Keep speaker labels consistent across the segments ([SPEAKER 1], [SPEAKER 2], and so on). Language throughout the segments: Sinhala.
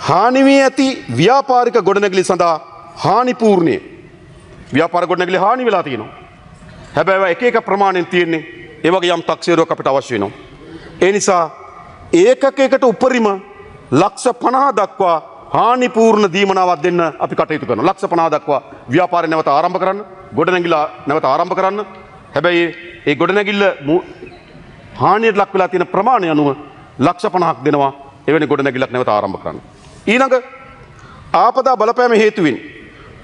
[SPEAKER 1] හානි වී ඇති ව්‍යාපාරික ගොඩනැගිලි සඳහා හානි පූර්ණය ව්‍යාපාර ගොඩනැගිලි හානි වෙලා තියෙනවා. හැබැයි එක එක ප්‍රමාණයෙන් තියෙන්නේ. ඒ වගේ යම් තක්සේරුවක් අපිට අවශ්‍ය වෙනවා. ඒ නිසා ඒකකයකට උපරිම ලක්ෂ 50 දක්වා හානි පූර්ණ දීමනාවක් දෙන්න අපි කටයුතු කරනවා. ලක්ෂ 50 දක්වා ව්‍යාපාරය නැවත ආරම්භ කරන්න, ගොඩනැගිල්ල නැවත ආරම්භ කරන්න. හැබැයි ඒ ගොඩනැගිල්ල හානියට ලක් වෙලා තියෙන ප්‍රමාණය අනුව ලක්ෂ 50ක් දෙනවා එවැනි ගොඩනැගිල්ලක් නැවත ආරම්භ කරන්න. ඊළඟ ආපදා බලපෑම හේතුවෙන්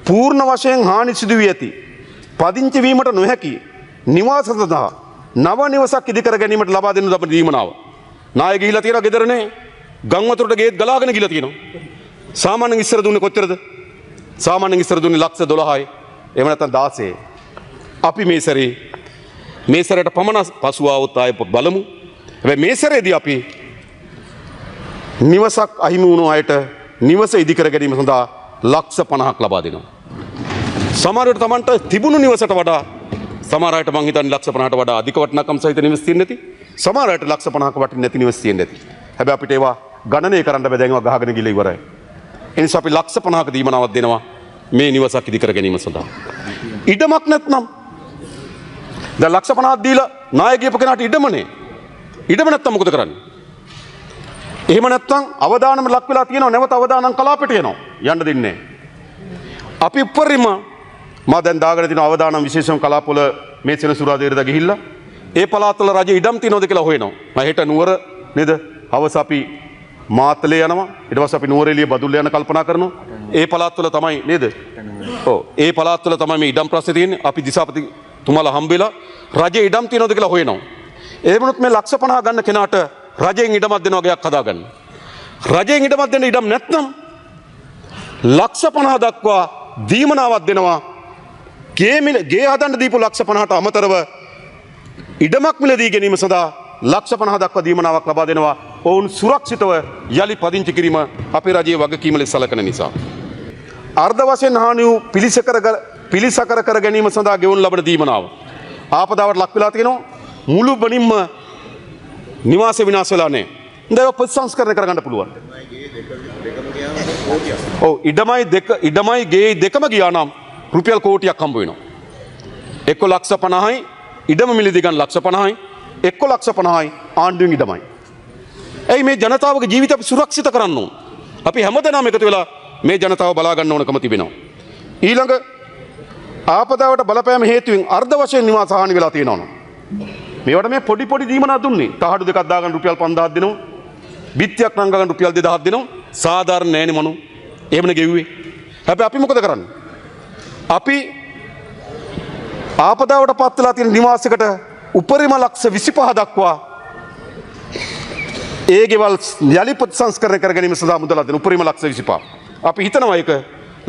[SPEAKER 1] පූර්ණ වශයෙන් හානි සිදු වී ඇති පදිංචි වීමට නොහැකි නිවාස සඳහා නව නිවසක් ඉදි කර ගැනීමට ලබා දෙනු ලබන දීමනාව. නාය ගිහිලා තියෙනවා ගෙදරනේ ගම් වතුරට ගේත් ගලාගෙන ගිහිලා තියෙනවා. සාමාන්‍යයෙන් ඉස්සර දුන්නේ කොච්චරද? සාමාන්‍යයෙන් ඉස්සර දුන්නේ ලක්ෂ 12යි. එහෙම නැත්නම් 16යි. අපි මේ සැරේට පමණ පසුව આવොත් ආයෙ බලමු. හැබැයි මේ සැරේදී අපි නිවසක් අහිමි වුණු අයට නිවස ඉදි කර ගැනීම සඳහා ලක්ෂ 50ක් ලබා දෙනවා. සමහර විට Tamanට තිබුණු නිවසට වඩා සමහර අයට මං හිතන්නේ ලක්ෂ 50ට වඩා අධික වටිනාකම් සහිත නිවස් තියෙන්නේ නැති. සමහර අයට ලක්ෂ 50ක වටින්නේ නැති නිවස් තියෙන්නේ නැති. හැබැයි අපිට ඒවා ගණනය කරන්න බෑ, දැන් ඒවා ගහගෙන ගිහලා ඉවරයි. ඒ නිසා අපි ලක්ෂ 50ක දීමනාවක් දෙනවා මේ නිවසක් ඉදි කර ගැනීම සඳහා. ඉඩමක් නැත්නම් දැන් ලක්ෂ 50ක් දීලා නාය ගියපු කෙනාට ඉඩමනේ. ඉඩම නැත්නම් මොකද කරන්නේ? එහෙම නැත්නම් අවදානම ලක් වෙලා තියෙනවා, නැවත අවදානම් කලාපෙට යනවා. යන්න දෙන්නේ නැහැ. අපි උපරිම මා දැන් දාගෙන තියෙන අවදානම් විශේෂම කලාපවල මේ සෙනසුරාදා ගිහිල්ලා ඒ පළාත්වල රජ ඉඩම් තියනවද කියලා හොයනවා. මම හෙට නුවර නේද? හවස අපි මාතලේ යනවා. ඊට පස්සේ අපි නුවරඑළිය බදුල්ල යන කල්පනා කරනවා. ඒ පළාත්වල තමයි නේද? ඔව්. ඒ පළාත්වල තමයි මේ ඉඩම් ප්‍රශ්නේ තියෙන්නේ. අපි දිසාපති තුමාලා හම්බෙලා රජ ඉඩම් තියනවද කියලා හොයනවා. ඒ වුණොත් මේ ලක්ෂ 50 ගන්න කෙනාට රජයෙන් ඉඩමක් දෙනවා ගයක් හදාගන්න. රජයෙන් ඉඩමක් දෙන්න ඉඩම් නැත්නම් ලක්ෂ 50 දක්වා දීමනාවක් දෙනවා. ගේ හදන්න දීපු ලක්ෂ 50ට අමතරව ඉඩමක් මිලදී ගැනීම සඳහා ලක්ෂ 50 දක්වා දීමනාවක් ලබා දෙනවා. ඔවුන් සුරක්ෂිතව යලි පදිංචි කිරීම අපේ රජයේ වගකීම ලෙස සැලකෙන නිසා. අර්ධ වශයෙන් හානි වූ පිළිසකර කර ගැනීම සඳහා ගෙවුණු ලබන දීමනාව. ආපදාවට ලක් වෙලා තියෙනවා. මුළු බණින්ම නිවාස විනාශ වෙලා නැහැ. දැන් ප්‍රතිසංස්කරණය කරගන්න පුළුවන්. ඔව් ඉඩමයි ගේ දෙකම ගියා නම් රුපියල් කෝටියක් හම්බ වෙනවා. එක්ක ලක්ෂ 50යි ඉඩම මිලදී ගන්න ලක්ෂ 50යි එක්ක ලක්ෂ 50යි ආණ්ඩුවෙන් ඉඩමයි. එයි මේ ජනතාවගේ ජීවිත අපි සුරක්ෂිත කරන්න ඕන. අපි හැමදෙනාම එකතු වෙලා මේ ජනතාව බලා ගන්න ඕනකම තිබෙනවා. ඊළඟ ආපදාවට බලපෑම හේතුවෙන් අර්ධ වශයෙන් නිවාස හානි වෙලා තියෙනවා. මේවට මේ පොඩි දීමනා දුන්නේ. තහඩු දෙකක් දාගන්න රුපියල් 5000ක් දෙනවා. බිත්තියක් නම් ගන්න රුපියල් 2000ක් දෙනවා. සාධාරණ නෑනේ මනු. එහෙමනේ ගෙව්වේ. හැබැයි අපි මොකද කරන්නේ? අපි ආපදාවට පත් වෙලා තියෙන නිවාසයකට උපරිම ලක්ෂ 25 දක්වා ඒ ගෙවල් යලි ප්‍රතිසංස්කරණය කර ගැනීම සඳහා මුදලක් දෙන උපරිම ලක්ෂ 25. අපි හිතනවා ඒක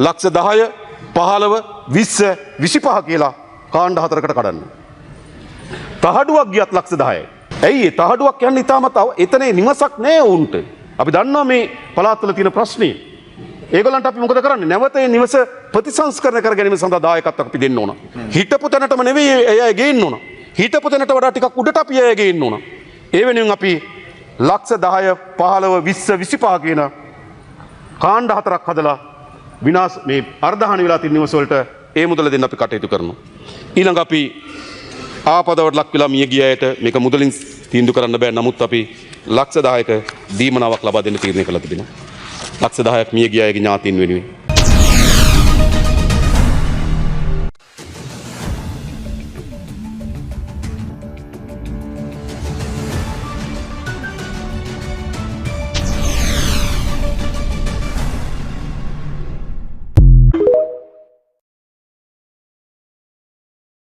[SPEAKER 1] ලක්ෂ 10 15 20 25 කියලා කාණ්ඩ හතරකට කඩන්න. තහඩුවක් ගියත් ලක්ෂ 10යි. ඇයි ඒ තහඩුවක් කියන්නේ ඊටමත් එතනේ නිවසක් නෑ උන්ට. අපි දන්නවා මේ පළාත්වල තියෙන ප්‍රශ්නේ. ඒගොල්ලන්ට අපි මොකද කරන්නේ? නැවත මේ නිවස ප්‍රතිසංස්කරණය කර ගැනීම සඳහා දායකත්වයක් අපි දෙන්න ඕන. හිටපු තැනටම නෙවෙයි අය ගේන්න ඕන. හිටපු තැනට වඩා ටිකක් උඩට අපි අය ගේන්න ඕන. ඒ වෙනුවෙන් අපි ලක්ෂ 10 15 20 25 කියන කාණ්ඩ හතරක් හදලා විනාශ මේ අර්ධහානි වෙලා තියෙන නිවස වලට ඒ මුදල දෙන්න අපි කටයුතු කරනවා. ඊළඟ අපි ආපදාවට ලක් වෙලා මිය ගිය අයට මේක මුදලින් තීන්දුව කරන්න බෑ. නමුත් අපි ලක්ෂ 10ක දීමනාවක් ලබා දෙන්න තීරණය කළා තිබෙනවා. ලක්ෂ 10ක් මිය ගිය අයගේ ඥාතීන් වෙනුවෙන්.